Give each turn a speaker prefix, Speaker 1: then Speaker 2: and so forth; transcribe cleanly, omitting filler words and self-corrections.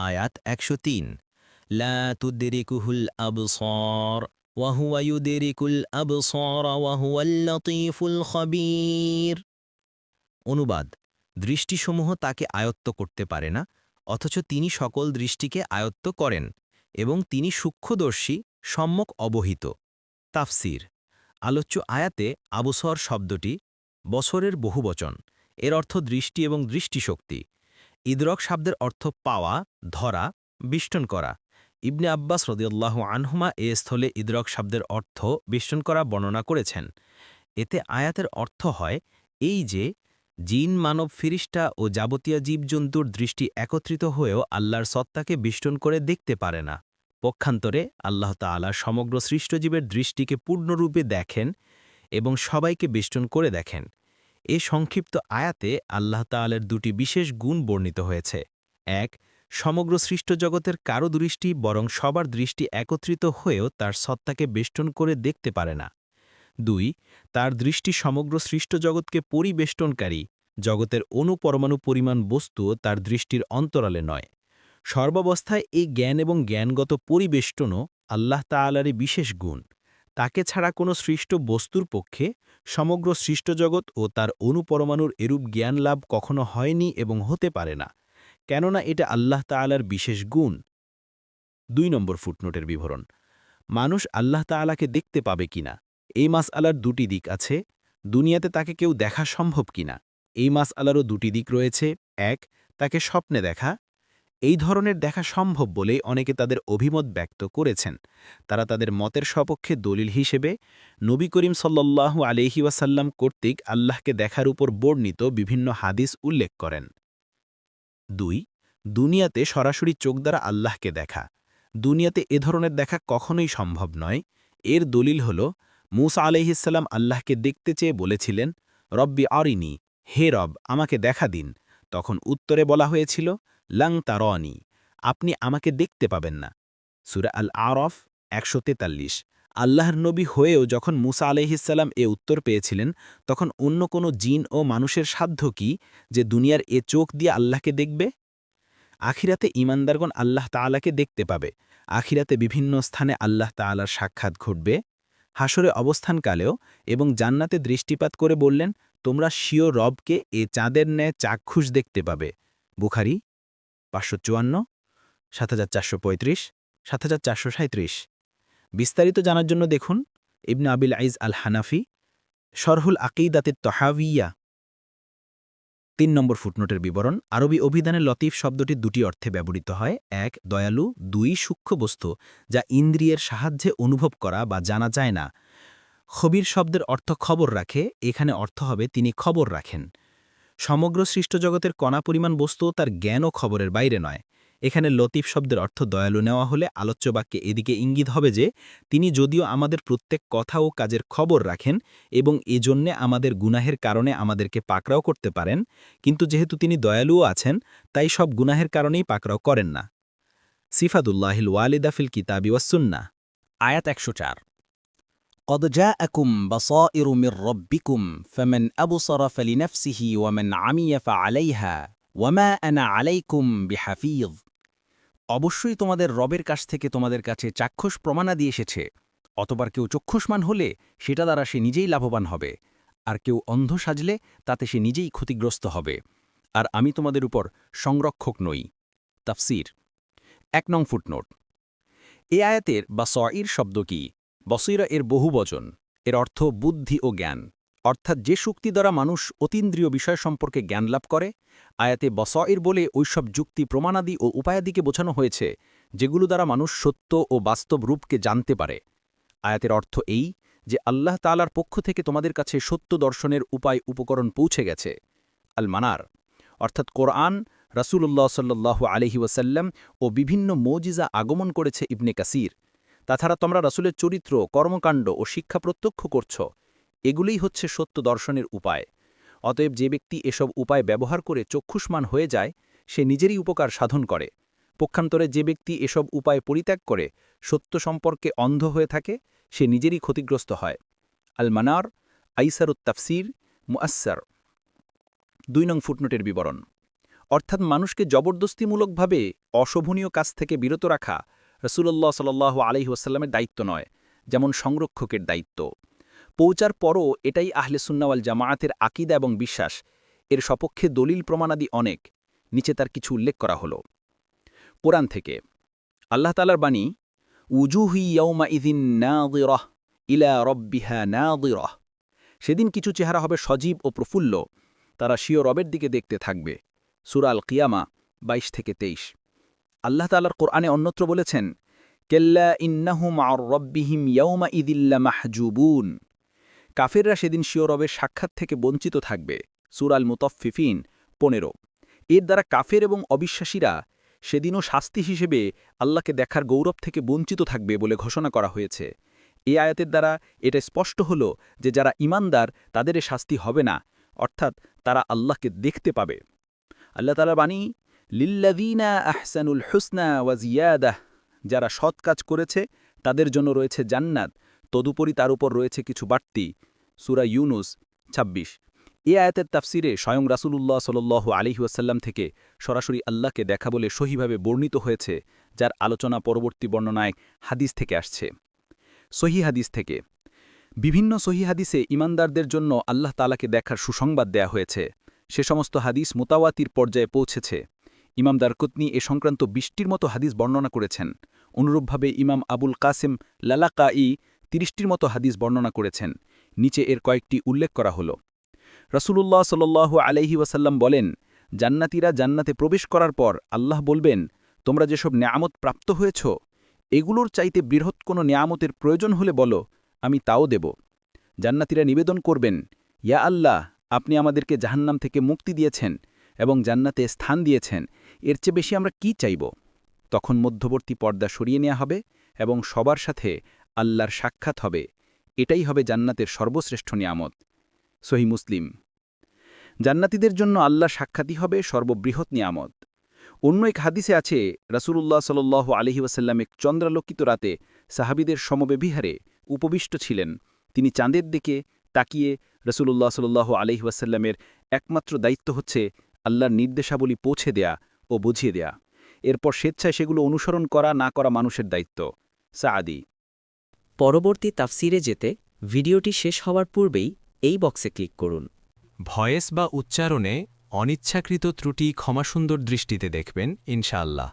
Speaker 1: আয়াত ১০৩ লা তুদরিকুহুল আবসার ওয়া হুয়া ইউদরিকুল আবসার ওয়া হুয়াল লতীফুল খবীর। অনুবাদ: দৃষ্টিসমূহ তাকে আয়ত্ত করতে পারে না, অথচ তিনি সকল দৃষ্টিকে আয়ত্ত করেন এবং তিনি সূক্ষ্মদর্শী, সম্যক অবহিত। তাফসির: আলোচ্য আয়াতে আবসর শব্দটি বছরের বহুবচন। এর অর্থ দৃষ্টি এবং দৃষ্টিশক্তি। ইদরক শব্দের অর্থ পাওয়া, ধরা, বিষ্টন করা। ইবনে আব্বাস রাদিয়াল্লাহু আনহুমা এ স্থলে ইদরক শব্দের অর্থ বিষ্টন করা বর্ণনা করেছেন। এতে আয়াতের অর্থ হয় এই যে জিন, মানব, ফিরিস্তা ও যাবতীয় জীবজন্তুর দৃষ্টি একত্রিত হয়েও আল্লাহর সত্তাকে বিষ্টন করে দেখতে পারে না। পক্ষান্তরে আল্লাহ তাআলা সমগ্র সৃষ্টজীবের দৃষ্টিকে পূর্ণরূপে দেখেন এবং সবাইকে বেষ্টন করে দেখেন। এ সংক্ষিপ্ত আয়াতে আল্লাহ তাআলার দুটি বিশেষ গুণ বর্ণিত হয়েছে। এক, সমগ্র সৃষ্টজগতের কারো দৃষ্টি বরং সবার দৃষ্টি একত্রিত হয়েও তার সত্তাকে বেষ্টন করে দেখতে পারে না। ২, তার দৃষ্টি সমগ্র সৃষ্টজগৎকে পরিবেষ্টনকারী, জগতের অণু-পরমাণু পরিমাণ বস্তুও তার দৃষ্টির অন্তরালে নয়। সর্বাবস্থায় এই জ্ঞান এবং জ্ঞানগত পরিবেষ্টনও আল্লাহ তাআলারই বিশেষ গুণ। তাকে ছাড়া কোনো সৃষ্ট বস্তুর পক্ষে সমগ্র সৃষ্টজগৎ ও তার অণুপরমাণুর এরূপ জ্ঞান লাভ কখনো হয়নি এবং হতে পারে না, কেননা এটা আল্লাহ তাআলার বিশেষ গুণ। ২ নম্বর ফুটনোটের বিবরণ: মানুষ আল্লাহ তাআলাকে দেখতে পাবে কিনা, এই মাসআলার দুটি দিক আছে। দুনিয়াতে তাকে কেউ দেখা সম্ভব কিনা, এই মাসআলারও দুটি দিক রয়েছে। ১, তাকে স্বপ্নে দেখা। এই ধরনের দেখা সম্ভব বলেই অনেকে তাদের অভিমত ব্যক্ত করেছেন। তারা তাদের মতের সপক্ষে দলিল হিসেবে নবী করিম সাল্লাল্লাহু আলাইহি ওয়াসাল্লাম কর্তৃক আল্লাহকে দেখার উপর বর্ণিত বিভিন্ন হাদিস উল্লেখ করেন। ২, দুনিয়াতে সরাসরি চোখ দ্বারা আল্লাহকে দেখা। দুনিয়াতে এ ধরনের দেখা কখনোই সম্ভব নয়। এর দলিল হল মূসা আলাইহিসসালাম আল্লাহকে দেখতে চেয়ে বলেছিলেন, রব্বি আরিনি, হে রব আমাকে দেখা দিন। তখন উত্তরে বলা হয়েছিল, লাং তারনি, আপনি আমাকে দেখতে পাবেন না। সূরা আল আরফ ১৪৩। আল্লাহর নবী হয়েও যখন মূসা আলাইহিসসালাম এ উত্তর পেয়েছিলেন, তখন অন্য কোনো জিন ও মানুষের সাধ্য কি যে দুনিয়ার এ চোখ দিয়ে আল্লাহকে দেখবে? আখিরাতে ঈমানদারগণ আল্লাহ তাআলাকে দেখতে পাবে। আখিরাতে বিভিন্ন স্থানে আল্লাহ তাআলার সাক্ষাৎ ঘটবে। হাসরে অবস্থানকালেও এবং জান্নাতে দৃষ্টিপাত করে বললেন, তোমরা স্বীয় রবকে এ চাঁদের ন্যায় চাক্ষুষ দেখতে পাবে। বুখারী ৫৫৪, ৭৪৩৫, ৭৪৩৭। বিস্তারিত জানার জন্য দেখুন ইবনে আবিল আইজ আল হানাফি, শরহুল আকিদাতে তহাবিয়া। ৩ নম্বর ফুটনোটের বিবরণ: আরবি অভিধানে লতিফ শব্দটি দুটি অর্থে ব্যবহৃত হয়। ১, দয়ালু। ২, সূক্ষ্ম বস্তু যা ইন্দ্রিয়ের সাহায্যে অনুভব করা বা জানা যায় না। খবির শব্দের অর্থ খবর রাখে, এখানে অর্থ হবে তিনি খবর রাখেন। সমগ্র সৃষ্টজগতের কণা পরিমাণ বস্তুও তার জ্ঞান ও খবরের বাইরে নয়। এখানে লতিফ শব্দের অর্থ দয়ালু নেওয়া হলে আলোচ্য বাক্যে এদিকে ইঙ্গিত হবে যে তিনি যদিও আমাদের প্রত্যেক কথা ও কাজের খবর রাখেন এবং এজন্যে আমাদের গুনাহের কারণে আমাদেরকে পাকড়াও করতে পারেন, কিন্তু যেহেতু তিনি দয়ালুও আছেন তাই সব গুনাহের কারণেই পাকড়াও করেন না। সিফাতুল্লাহিল ওয়ালিদা ফিল কিতাবি ওয়াস সুন্নাহ। আয়াত ১০৪:
Speaker 2: قد جاءكم بصائر من ربكم فمن أبصر فلنفسه ومن عمي فعليها وما أنا عليكم بحفيظ। অবশ্যই তোমাদের রবের কাছ থেকে তোমাদের কাছে চাক্ষুষ প্রমাণাদি এসেছে। অতবার কেউ চক্ষুষ্মান হলে সেটা দ্বারা সে নিজেই লাভবান হবে, আর কেউ অন্ধ সাজলে তাতে সে নিজেই ক্ষতিগ্রস্ত হবে, আর আমি তোমাদের উপর সংরক্ষক নই। তাফসীর। ১ নং ফুটনোট: এ আয়াতের বা সঈর শব্দ কি? বসীরা এর বহুবচন। এর অর্থ বুদ্ধি ও জ্ঞান, অর্থাৎ যে শক্তি দ্বারা মানুষ অতীন্দ্রিয় বিষয় সম্পর্কে জ্ঞান লাভ করে। আয়াতে বসঈর বলে ওইসব যুক্তি, প্রমাণাদি ও উপায়াদিকে বোঝানো হয়েছে যেগুলো দ্বারা মানুষ সত্য ও বাস্তব রূপকে জানতে পারে। আয়াতের অর্থ এই যে আল্লাহ তাআলার পক্ষ থেকে তোমাদের কাছে সত্য দর্শনের উপায় উপকরণ পৌঁছে গেছে। আল মানার অর্থাৎ কোরআন, রাসূলুল্লাহ সাল্লাল্লাহু আলাইহি ওয়াসাল্লাম ও বিভিন্ন মুজিজা আগমন করেছে ইবনে কাসির। তাছাড়া তোমরা রাসূলের চরিত্র, কর্মকাণ্ড ও শিক্ষা প্রত্যক্ষ করছ। এগুলোই হচ্ছে সত্য দর্শনের উপায়। অতএব যে ব্যক্তি এসব উপায় ব্যবহার করে চক্ষুষ্মান হয়ে যায় সে নিজেরই উপকার সাধন করে। পক্ষান্তরে যে ব্যক্তি এসব উপায় পরিত্যাগ করে সত্য সম্পর্কে অন্ধ হয়ে থাকে সে নিজেরই ক্ষতিগ্রস্ত হয়। আল মানার, আইসারুত তাফসির, মুআসসার। ২ নং ফুটনোটের বিবরণ: অর্থাৎ মানুষকে জবরদস্তিমূলকভাবে অশোভনীয় কাজ থেকে বিরত রাখা রাসূলুল্লাহ সাল্লাল্লাহু আলাইহি ওয়াসাল্লামের দায়িত্ব নয়, যেমন সংরক্ষকের দায়িত্ব। পৌঁছার পরও এটাই আহলে সুন্নাহ ওয়াল জামায়াতের আকীদা এবং বিশ্বাস। এর সপক্ষে দলিল প্রমাণাদি অনেক, নিচে তার কিছু উল্লেখ করা হলো। কোরআন থেকে আল্লাহ তাআলার বাণী, উজুহু ইয়াউমাইযিন নাযিরাহ ইলা রাব্বিহা নাযিরাহ। সেদিন কিছু চেহারা হবে সজীব ও প্রফুল্ল, তারা স্বীয় রবের দিকে দেখতে থাকবে। সূরা আল কিয়ামা 22-23। আল্লাহ তাআলার কোরআনে অন্যত্র বলেছেন, কেল্লা ইন্নাহুম আর রব্বিহিম ইয়াউমাইযিল লামাহজুবুন। কাফেররা সেদিন স্বীয় রবের সাক্ষাৎ থেকে বঞ্চিত থাকবে। সূরা আল মুতাফফিফিন 15। এর দ্বারা কাফের এবং অবিশ্বাসীরা সেদিনও শাস্তি হিসেবে আল্লাহকে দেখার গৌরব থেকে বঞ্চিত থাকবে বলে ঘোষণা করা হয়েছে। এই আয়াতের দ্বারা এটা স্পষ্ট হল যে যারা ঈমানদার তাদের এ শাস্তি হবে না, অর্থাৎ তারা আল্লাহকে দেখতে পাবে। আল্লাহ তাআলার বাণী, লিল্লাযীনা আহসানুল হুসনা ওয়া জিয়াদাহ। যারা সৎ কাজ করেছে তাদের জন্য রয়েছে জান্নাত, তদুপরি তার উপর রয়েছে কিছু বাড়তি। সূরা ইউনুস 26। এ আয়াতের তাফসিরে স্বয়ং রাসূলুল্লাহ সাল্লাল্লাহু আলাইহি ওয়াসাল্লাম থেকে সরাসরি আল্লাহকে দেখা বলে সহিভাবে বর্ণিত হয়েছে, যার আলোচনা পরবর্তী বর্ণনায় হাদিস থেকে আসছে। সহিহ হাদিস থেকে বিভিন্ন সহিহ হাদিসে ঈমানদারদের জন্য আল্লাহ তাআলাকে দেখার সুসংবাদ দেয়া হয়েছে। সে সমস্ত হাদিস মুতাওয়াতির পর্যায়ে পৌঁছেছে। ইমাম দারকুতনি এ সংক্রান্ত 20টির মতো হাদিস বর্ণনা করেছেন। অনুরূপভাবে ইমাম আবুল কাসেম লালাকাই 30টির মতো হাদিস বর্ণনা করেছেন। নিচে এর কয়েকটি উল্লেখ করা হল। রাসূলুল্লাহ সাল্লাল্লাহু আলাইহি ওয়াসাল্লাম বলেন, জান্নাতীরা জান্নাতে প্রবেশ করার পর আল্লাহ বলবেন, তোমরা যেসব নেয়ামত প্রাপ্ত হয়েছ, এগুলোর চাইতে বৃহৎ কোনো নেয়ামতের প্রয়োজন হলে বলো, আমি তাও দেব। জান্নাতীরা নিবেদন করবেন, ইয়া আল্লাহ, আপনি আমাদেরকে জাহান্নাম থেকে মুক্তি দিয়েছেন এবং জান্নাতে স্থান দিয়েছেন, এর চেয়ে বেশি আমরা কি চাইব? তখন মধ্যবর্তী পর্দা সরিয়ে নেওয়া হবে এবং সবার সাথে আল্লাহর সাক্ষাৎ হবে। এটাই হবে জান্নাতের সর্বশ্রেষ্ঠ নিয়ামত। সহিহ মুসলিম। জান্নাতীদের জন্য আল্লাহর সাক্ষাৎই হবে সর্ববৃহৎ নিয়ামত। অন্য এক হাদিসে আছে, রাসূলুল্লাহ সাল্লাল্লাহু আলাইহি ওয়াসাল্লাম এক চন্দ্রালোকিত রাতে সাহাবীদের সমবেবিহারে উপবিষ্ট ছিলেন। তিনি চাঁদের দিকে তাকিয়ে রাসূলুল্লাহ সাল্লাল্লাহু আলাইহি ওয়াসাল্লামের একমাত্র দায়িত্ব হচ্ছে আল্লাহর নির্দেশাবলী পৌঁছে দেয়া ও বুঝিয়ে দেয়া। এরপর স্বেচ্ছায় সেগুলো অনুসরণ করা না করা মানুষের দায়িত্ব। সাআদি।
Speaker 3: পরবর্তী তাফসিরে যেতে ভিডিওটি শেষ হওয়ার পূর্বেই এই বক্সে ক্লিক করুন।
Speaker 4: ভয়েস বা উচ্চারণে অনিচ্ছাকৃত ত্রুটি ক্ষমাসুন্দর দৃষ্টিতে দেখবেন ইনশাআল্লাহ।